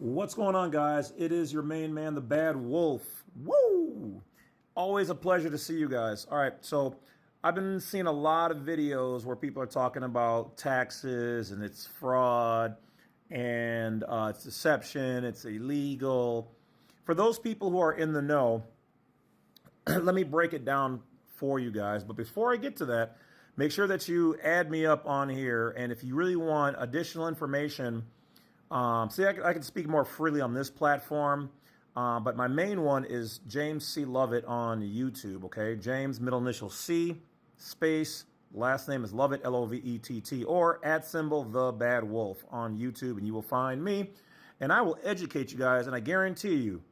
What's going on, guys? It is your main man, the Badwolf. Woo! Always a pleasure to see you guys. All right, so I've been seeing a lot of videos where people are talking about taxes and it's fraud and it's deception, it's illegal. For those people who are in the know, let me break it down for you guys. But before I get to that, make sure that you add me up on here. And if you really want additional information, I can speak more freely on this platform, but my main one is James C Lovett on YouTube. Okay, James, middle initial C, space, last name is Lovett, Lovett, or @ the Bad Wolf on YouTube, and you will find me, and I will educate you guys, and I guarantee you,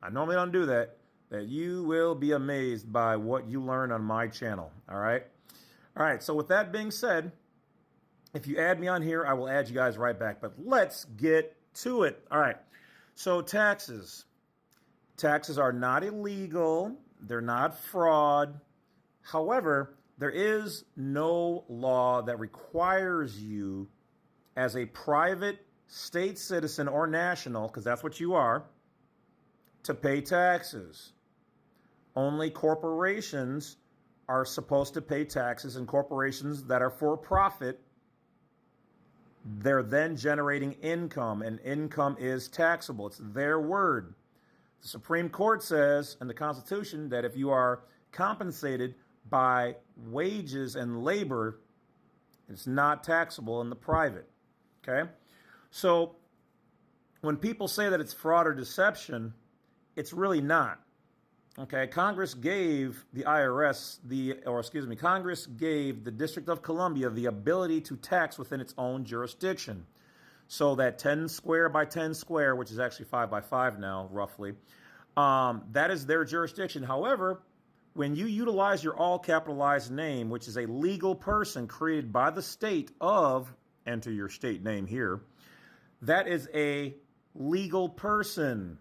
I normally don't do that you will be amazed by what you learn on my channel. All right. So with that being said, if you add me on here, I will add you guys right back. But let's get to it. All right. So taxes. Taxes are not illegal. They're not fraud. However, there is no law that requires you as a private state citizen or national, because that's what you are, to pay taxes. Only corporations are supposed to pay taxes, and corporations that are for profit, they're then generating income, and income is taxable. It's their word. The Supreme Court says in the Constitution that if you are compensated by wages and labor, it's not taxable in the private. Okay? So when people say that it's fraud or deception, it's really not. Okay, Congress gave the Congress gave the District of Columbia the ability to tax within its own jurisdiction. So that 10 square by 10 square, which is actually 5 by 5 now, roughly, that is their jurisdiction. However, when you utilize your all capitalized name, which is a legal person created by the state of, enter your state name here, that is a legal person.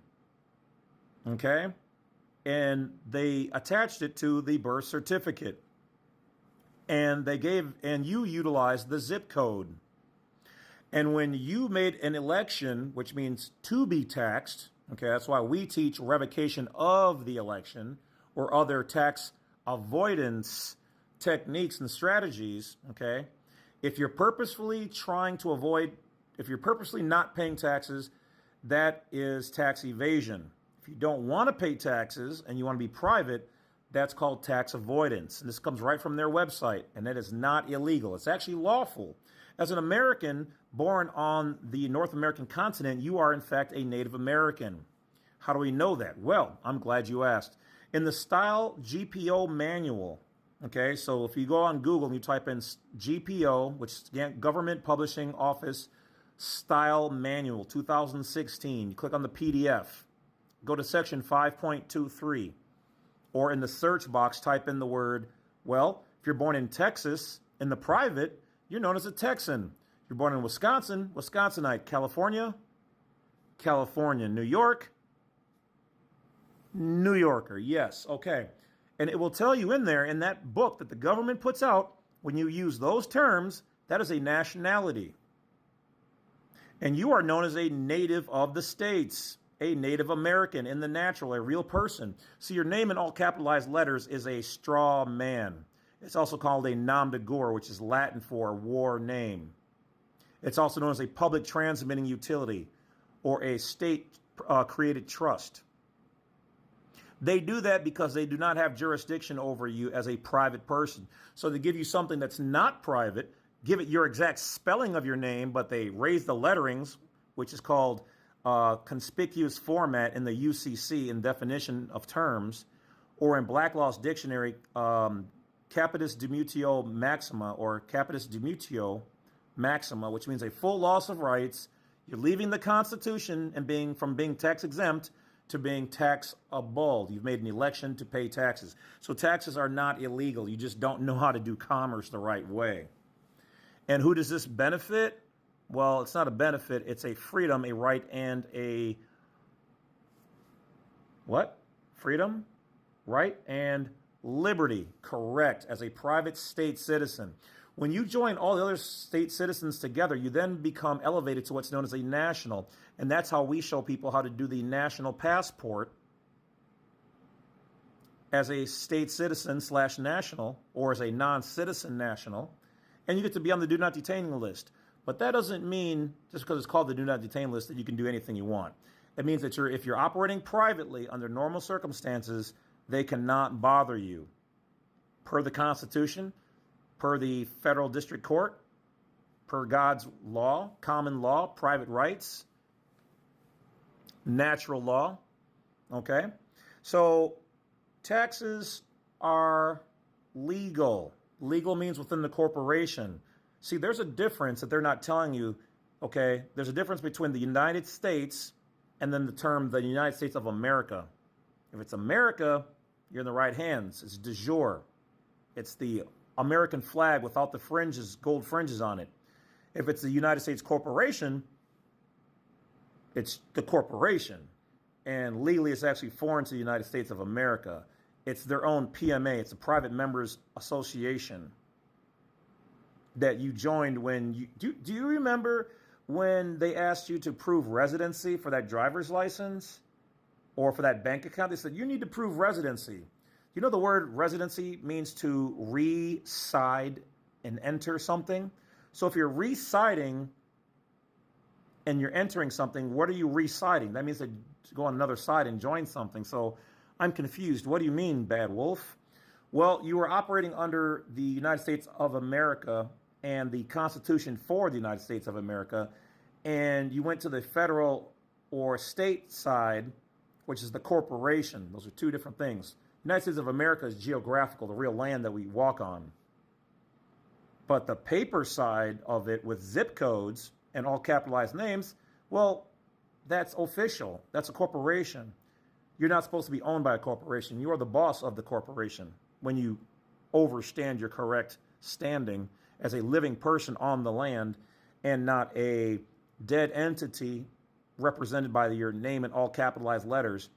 Okay? And they attached it to the birth certificate. And you utilized the zip code. And when you made an election, which means to be taxed, okay, that's why we teach revocation of the election or other tax avoidance techniques and strategies, okay? If you're purposefully not paying taxes, that is tax evasion. If you don't want to pay taxes and you want to be private, that's called tax avoidance. And this comes right from their website, and that is not illegal. It's actually lawful. As an American born on the North American continent, you are in fact a Native American. How do we know that? Well, I'm glad you asked. In the Style GPO manual, okay, so if you go on Google and you type in GPO, which is Government Publishing Office Style Manual 2016, you click on the PDF. Go to section 5.23, or in the search box, type in the word, well, if you're born in Texas, in the private, you're known as a Texan. If you're born in Wisconsin, Wisconsinite. California, California. New York, New Yorker. Yes, okay. And it will tell you in there, in that book that the government puts out, when you use those terms, that is a nationality. And you are known as a native of the states. A Native American in the natural, a real person. So your name in all capitalized letters is a straw man. It's also called a nom de guerre, which is Latin for war name. It's also known as a public transmitting utility or a state created trust. They do that because they do not have jurisdiction over you as a private person. So they give you something that's not private, give it your exact spelling of your name, but they raise the letterings, which is called conspicuous format in the U.S.C. in definition of terms, or in Black Law's dictionary, capitis demutio maxima, or capitis demutio maxima, which means a full loss of rights. You're leaving the Constitution and from being tax exempt to being taxable. You've made an election to pay taxes. So taxes are not illegal. You just don't know how to do commerce the right way. And who does this benefit? Well, it's not a benefit. It's a freedom, a right, and a what? Freedom, right, and liberty. Correct. As a private state citizen. When you join all the other state citizens together, you then become elevated to what's known as a national. And that's how we show people how to do the national passport as a state citizen / national, or as a non-citizen national. And you get to be on the do not detain list. But that doesn't mean, just because it's called the do not detain list, that you can do anything you want. It means that if you're operating privately under normal circumstances, they cannot bother you. Per the Constitution, per the federal district court, per God's law, common law, private rights, natural law. Okay? So taxes are legal. Legal means within the corporation. See, there's a difference that they're not telling you, okay? There's a difference between the United States and then the term the United States of America. If it's America, you're in the right hands. It's de jure. It's the American flag without the fringes, gold fringes on it. If it's the United States corporation, it's the corporation. And legally, it's actually foreign to the United States of America. It's their own PMA. It's a private members association that you joined when you... Do you remember when they asked you to prove residency for that driver's license or for that bank account? They said, you need to prove residency. You know the word residency means to reside and enter something? So if you're residing and you're entering something, what are you residing? That means that you go on another side and join something. So I'm confused. What do you mean, Badwolf? Well, you were operating under the United States of America and the Constitution for the United States of America, and you went to the federal or state side, which is the corporation. Those are two different things. United States of America is geographical, the real land that we walk on. But the paper side of it with zip codes and all capitalized names, well, that's official. That's a corporation. You're not supposed to be owned by a corporation. You are the boss of the corporation when you overstand your correct standing as a living person on the land and not a dead entity represented by your name in all capitalized letters.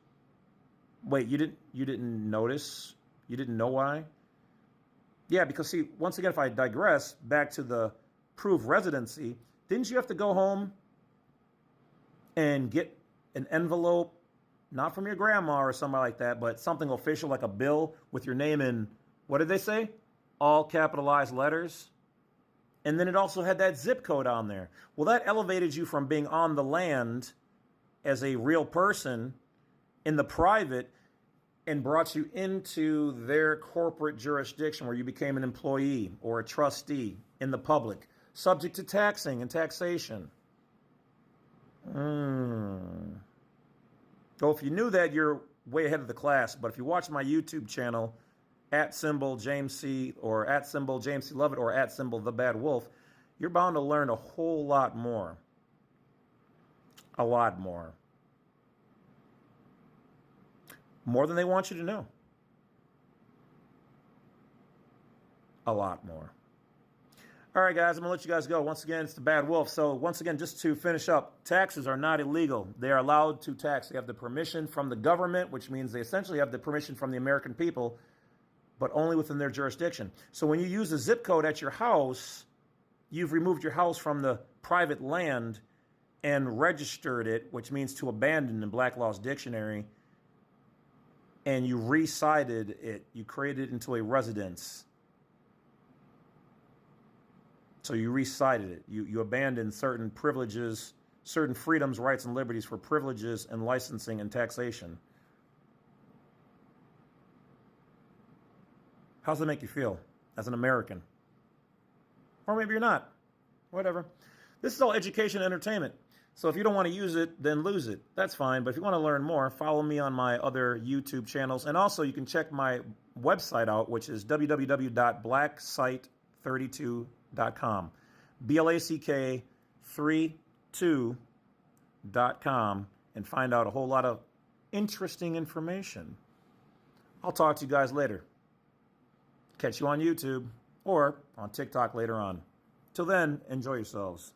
Wait, you didn't notice? You didn't know why? Yeah, because see, once again, if I digress back to the proof residency, didn't you have to go home and get an envelope, not from your grandma or somebody like that, but something official like a bill with your name in, what did they say? All capitalized letters? And then it also had that zip code on there. Well, that elevated you from being on the land as a real person in the private and brought you into their corporate jurisdiction where you became an employee or a trustee in the public, subject to taxing and taxation. Well, if you knew that, you're way ahead of the class. But if you watch my YouTube channel, @James C, or @James C Lovett, or @the Badwolf, you're bound to learn a whole lot more. A lot more. More than they want you to know. A lot more. All right, guys, I'm going to let you guys go. Once again, it's the Badwolf. So once again, just to finish up, taxes are not illegal. They are allowed to tax. They have the permission from the government, which means they essentially have the permission from the American people, but only within their jurisdiction. So when you use a zip code at your house, you've removed your house from the private land and registered it, which means to abandon in Black Law's dictionary, and you resided it. You created it into a residence. So you resided it. You abandoned certain privileges, certain freedoms, rights, and liberties for privileges and licensing and taxation. How does that make you feel as an American? Or maybe you're not. Whatever. This is all education and entertainment. So if you don't want to use it, then lose it. That's fine. But if you want to learn more, follow me on my other YouTube channels. And also, you can check my website out, which is www.blacksite32.com. BLACK32.com, and find out a whole lot of interesting information. I'll talk to you guys later. Catch you on YouTube or on TikTok later on. Till then, enjoy yourselves.